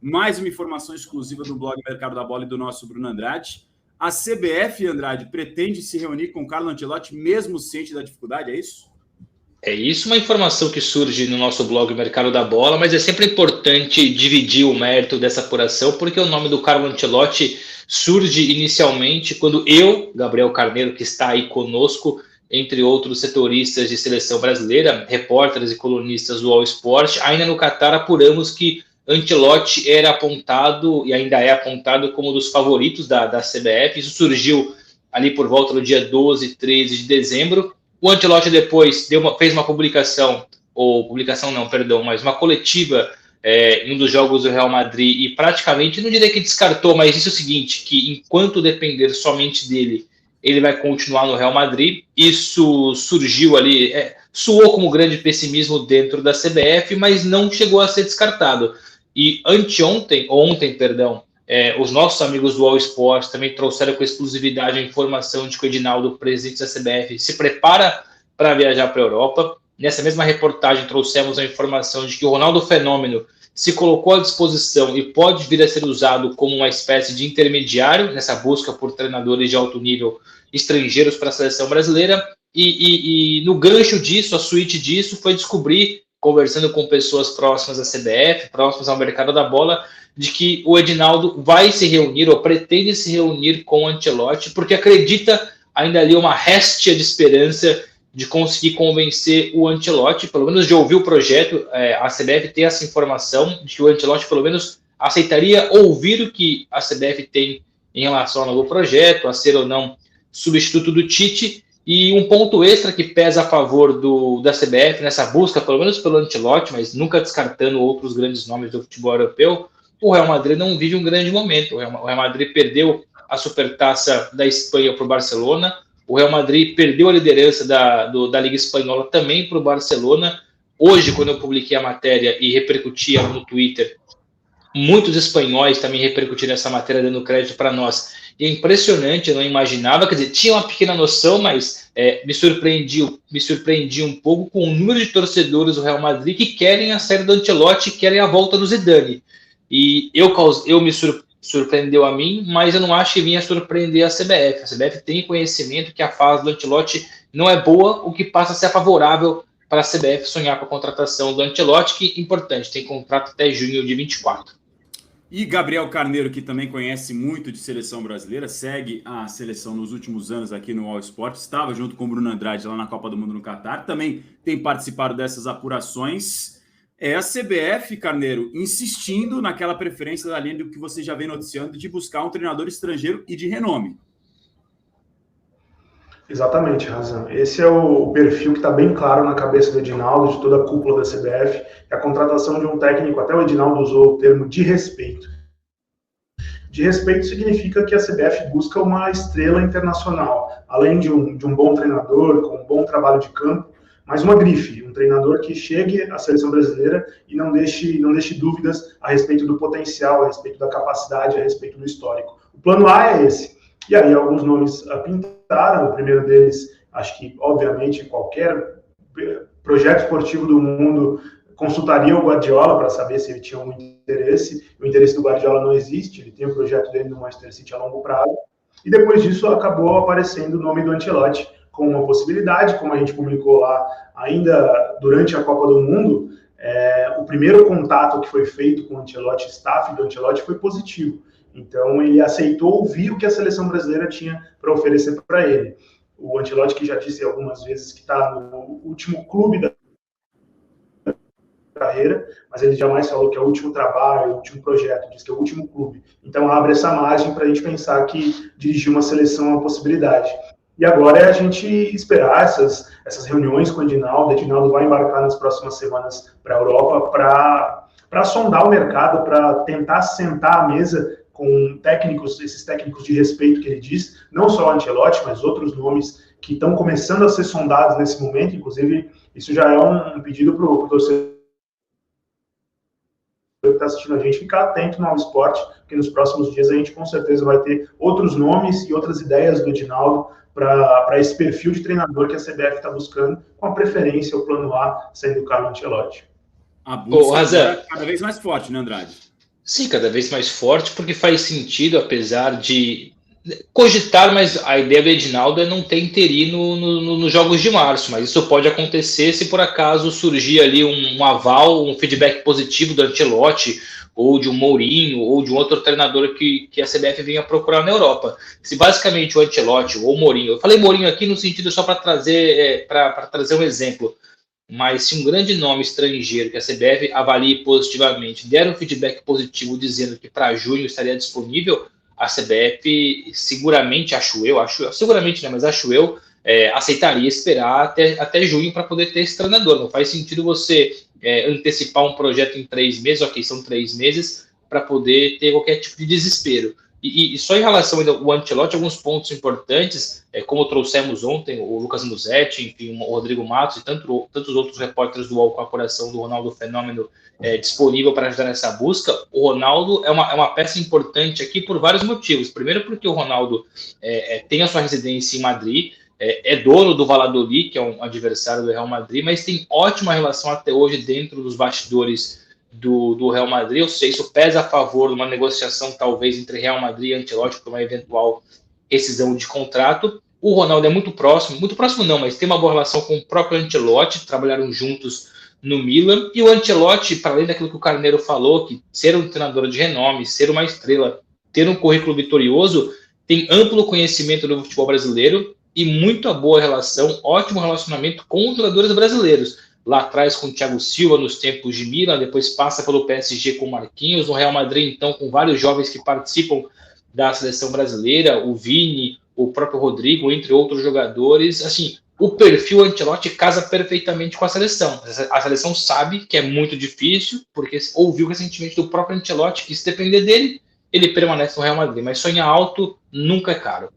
Mais uma informação exclusiva do blog Mercado da Bola e do nosso Bruno Andrade. A CBF, Andrade, pretende se reunir com Carlo Ancelotti mesmo ciente da dificuldade, é isso? É isso, uma informação que surge no nosso blog Mercado da Bola, mas é sempre importante dividir o mérito dessa apuração, porque o nome do Carlo Ancelotti surge inicialmente quando eu, Gabriel Carneiro, que está aí conosco, entre outros setoristas de seleção brasileira, repórteres e colunistas do All Sport, ainda no Catar apuramos que Ancelotti era apontado e ainda é apontado como um dos favoritos da CBF. Isso surgiu ali por volta do dia 12, 13 de dezembro. O Ancelotti depois fez uma mas uma coletiva em um dos jogos do Real Madrid e praticamente, não diria que descartou, mas disse o seguinte, que enquanto depender somente dele, ele vai continuar no Real Madrid. Isso surgiu ali, soou como grande pessimismo dentro da CBF, mas não chegou a ser descartado. E ontem, os nossos amigos do All Sport também trouxeram com exclusividade a informação de que o Edinaldo, presidente da CBF, se prepara para viajar para a Europa. Nessa mesma reportagem trouxemos a informação de que o Ronaldo Fenômeno se colocou à disposição e pode vir a ser usado como uma espécie de intermediário nessa busca por treinadores de alto nível estrangeiros para a seleção brasileira. E no gancho disso, a suíte disso, foi descobrir, conversando com pessoas próximas à CBF, próximas ao mercado da bola, de que o Edinaldo vai se reunir ou pretende se reunir com o Ancelotti, porque acredita ainda ali uma réstia de esperança de conseguir convencer o Ancelotti, pelo menos de ouvir o projeto. A CBF tem essa informação de que o Ancelotti pelo menos aceitaria ouvir o que a CBF tem em relação ao novo projeto, a ser ou não substituto do Tite. E um ponto extra que pesa a favor da CBF nessa busca, pelo menos pelo Ancelotti, mas nunca descartando outros grandes nomes do futebol europeu, o Real Madrid não vive um grande momento. O Real Madrid perdeu a Supertaça da Espanha para o Barcelona. O Real Madrid perdeu a liderança da Liga Espanhola também para o Barcelona. Hoje, quando eu publiquei a matéria e repercutia no Twitter, muitos espanhóis também repercutiram essa matéria, dando crédito para nós. E é impressionante, eu não imaginava, quer dizer, tinha uma pequena noção, mas me surpreendi um pouco com o número de torcedores do Real Madrid que querem a saída do Ancelotti, querem a volta do Zidane. E me surpreendeu a mim, mas eu não acho que vinha surpreender a CBF. A CBF tem conhecimento que a fase do Ancelotti não é boa, o que passa a ser favorável para a CBF sonhar com a contratação do Ancelotti, que, importante, tem contrato até junho de 24. E Gabriel Carneiro, que também conhece muito de seleção brasileira, segue a seleção nos últimos anos aqui no All Sport, estava junto com o Bruno Andrade lá na Copa do Mundo no Catar, também tem participado dessas apurações. É a CBF, Carneiro, insistindo naquela preferência da linha do que você já vem noticiando de buscar um treinador estrangeiro e de renome. Exatamente, Razan. Esse é o perfil que está bem claro na cabeça do Edinaldo, de toda a cúpula da CBF, é a contratação de um técnico, até o Edinaldo usou o termo de respeito. De respeito significa que a CBF busca uma estrela internacional, além de um bom treinador, com um bom trabalho de campo, mas uma grife, um treinador que chegue à seleção brasileira e não deixe dúvidas a respeito do potencial, a respeito da capacidade, a respeito do histórico. O plano A é esse. E aí alguns nomes pintaram, o primeiro deles, acho que, obviamente, qualquer projeto esportivo do mundo consultaria o Guardiola para saber se ele tinha um interesse. O interesse do Guardiola não existe, ele tem o projeto dele no Manchester City a longo prazo. E depois disso acabou aparecendo o nome do Ancelotti como uma possibilidade, como a gente publicou lá ainda durante a Copa do Mundo. O primeiro contato que foi feito com o Ancelotti, staff do Ancelotti, foi positivo. Então, ele aceitou ouvir o que a seleção brasileira tinha para oferecer para ele. O Ancelotti, que já disse algumas vezes que está no último clube da carreira, mas ele jamais falou que é o último trabalho, o último projeto, diz que é o último clube. Então, abre essa margem para a gente pensar que dirigir uma seleção é uma possibilidade. E agora é a gente esperar essas reuniões com o Edinaldo. O Edinaldo vai embarcar nas próximas semanas para a Europa para sondar o mercado, para tentar sentar à mesa com esses técnicos de respeito que ele diz, não só o Ancelotti, mas outros nomes que estão começando a ser sondados nesse momento. Inclusive, isso já é um pedido para o torcedor que está assistindo a gente ficar atento no All Sport, porque nos próximos dias a gente com certeza vai ter outros nomes e outras ideias do Edinaldo para esse perfil de treinador que a CBF está buscando, com a preferência, o plano A, sendo o Carlo Ancelotti. A busca é cada vez mais forte, né, Andrade? Sim, cada vez mais forte, porque faz sentido, apesar de cogitar, mas a ideia do Edinaldo é não ter interino nos jogos de março, mas isso pode acontecer se por acaso surgir ali um aval, um feedback positivo do Ancelotti, ou de um Mourinho, ou de um outro treinador que a CBF venha procurar na Europa. Se basicamente o Ancelotti ou o Mourinho, eu falei Mourinho aqui no sentido só para trazer, para trazer um exemplo, mas se um grande nome estrangeiro que a CBF avalie positivamente der um feedback positivo dizendo que para junho estaria disponível, a CBF seguramente, seguramente não, mas acho eu, aceitaria esperar até junho para poder ter esse treinador. Não faz sentido você antecipar um projeto em 3 meses, ok, são 3 meses, para poder ter qualquer tipo de desespero. E só em relação ao Ancelotti, alguns pontos importantes, como trouxemos ontem, o Lucas Musetti, enfim, o Rodrigo Matos e tantos outros repórteres do UOL com a apuração do Ronaldo Fenômeno disponível para ajudar nessa busca. O Ronaldo é uma peça importante aqui por vários motivos. Primeiro porque o Ronaldo tem a sua residência em Madrid, é dono do Valladolid, que é um adversário do Real Madrid, mas tem ótima relação até hoje dentro dos bastidores do Real Madrid, ou seja, isso pesa a favor de uma negociação talvez entre Real Madrid e Ancelotti por uma eventual rescisão de contrato. O Ronaldo é muito próximo não, mas tem uma boa relação com o próprio Ancelotti, trabalharam juntos no Milan, e o Ancelotti, para além daquilo que o Carneiro falou, que ser um treinador de renome, ser uma estrela, ter um currículo vitorioso, tem amplo conhecimento do futebol brasileiro e muito boa relação, ótimo relacionamento com os jogadores brasileiros. Lá atrás com o Thiago Silva nos tempos de Milan, depois passa pelo PSG com o Marquinhos, no Real Madrid então com vários jovens que participam da seleção brasileira, o Vini, o próprio Rodrigo, entre outros jogadores. Assim, o perfil Ancelotti casa perfeitamente com a seleção. A seleção sabe que é muito difícil, porque ouviu recentemente do próprio Ancelotti que se depender dele, ele permanece no Real Madrid, mas sonhar alto nunca é caro.